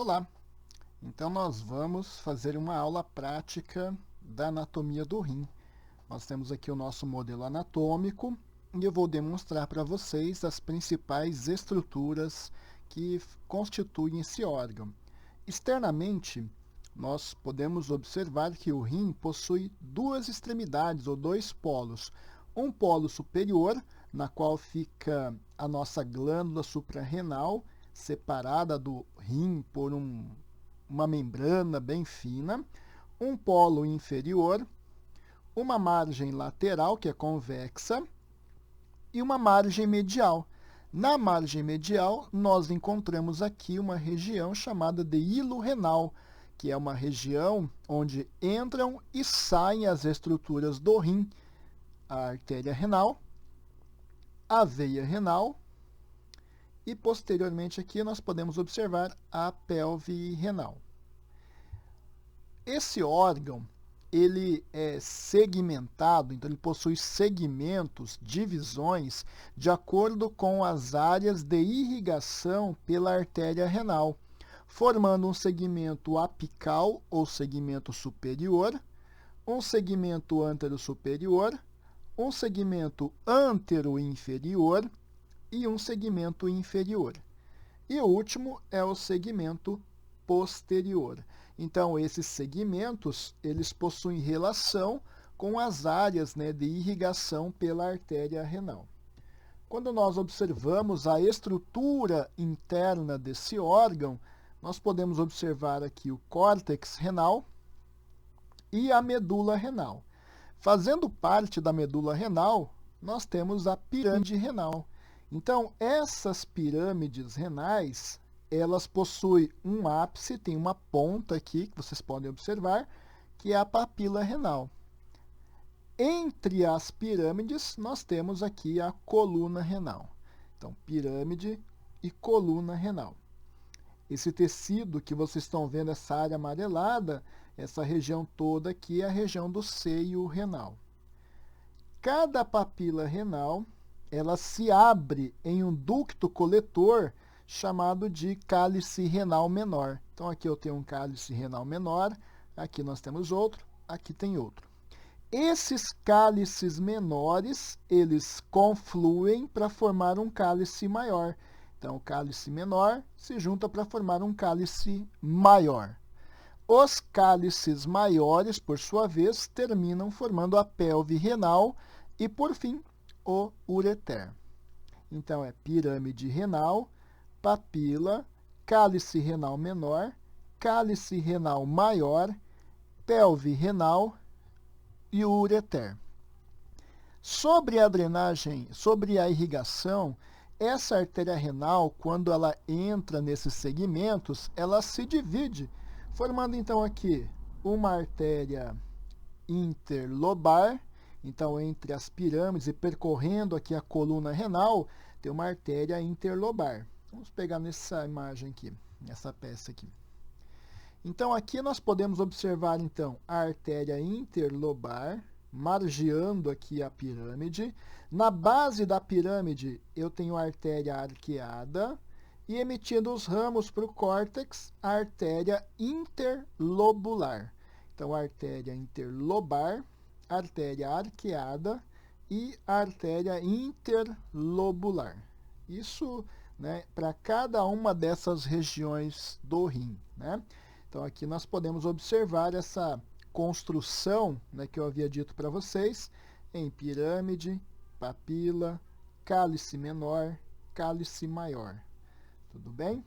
Olá! Então nós vamos fazer uma aula prática da anatomia do rim. Nós temos aqui o nosso modelo anatômico e eu vou demonstrar para vocês as principais estruturas que constituem esse órgão. Externamente, nós podemos observar que o rim possui duas extremidades ou dois polos. Um polo superior, na qual fica a nossa glândula suprarrenal, separada do rim por uma membrana bem fina, um polo inferior, uma margem lateral, que é convexa, e uma margem medial. Na margem medial, nós encontramos aqui uma região chamada de hilo renal, que é uma região onde entram e saem as estruturas do rim, a artéria renal, a veia renal, e posteriormente aqui nós podemos observar a pelve renal. Esse órgão, ele é segmentado, então ele possui segmentos, divisões, de acordo com as áreas de irrigação pela artéria renal, formando um segmento apical ou segmento superior, um segmento antero-superior, um segmento antero-inferior e um segmento inferior. E o último é o segmento posterior. Então, esses segmentos, eles possuem relação com as áreas, de irrigação pela artéria renal. Quando nós observamos a estrutura interna desse órgão, nós podemos observar aqui o córtex renal e a medula renal. Fazendo parte da medula renal, nós temos a pirâmide renal. Então, essas pirâmides renais, elas possuem um ápice, tem uma ponta aqui, que vocês podem observar, que é a papila renal. Entre as pirâmides, nós temos aqui a coluna renal. Então, pirâmide e coluna renal. Esse tecido que vocês estão vendo, essa área amarelada, essa região toda aqui é a região do seio renal. Cada papila renal, ela se abre em um ducto coletor chamado de cálice renal menor. Então, aqui eu tenho um cálice renal menor, aqui nós temos outro, aqui tem outro. Esses cálices menores, eles confluem para formar um cálice maior. Então, o cálice menor se junta para formar um cálice maior. Os cálices maiores, por sua vez, terminam formando a pelve renal e, por fim, o ureter. Então, é pirâmide renal, papila, cálice renal menor, cálice renal maior, pelve renal e o ureter. Sobre a drenagem, sobre a irrigação, essa artéria renal, quando ela entra nesses segmentos, ela se divide, formando então aqui uma artéria interlobar. Então, entre as pirâmides e percorrendo aqui a coluna renal, tem uma artéria interlobar. Vamos pegar nessa imagem aqui, nessa peça aqui. Então, aqui nós podemos observar, então, a artéria interlobar, margeando aqui a pirâmide. Na base da pirâmide, eu tenho a artéria arqueada e emitindo os ramos para o córtex, a artéria interlobular. Então, a artéria interlobar, artéria arqueada e artéria interlobular. Isso, para cada uma dessas regiões do rim, Então, aqui nós podemos observar essa construção, que eu havia dito para vocês, em pirâmide, papila, cálice menor, cálice maior. Tudo bem?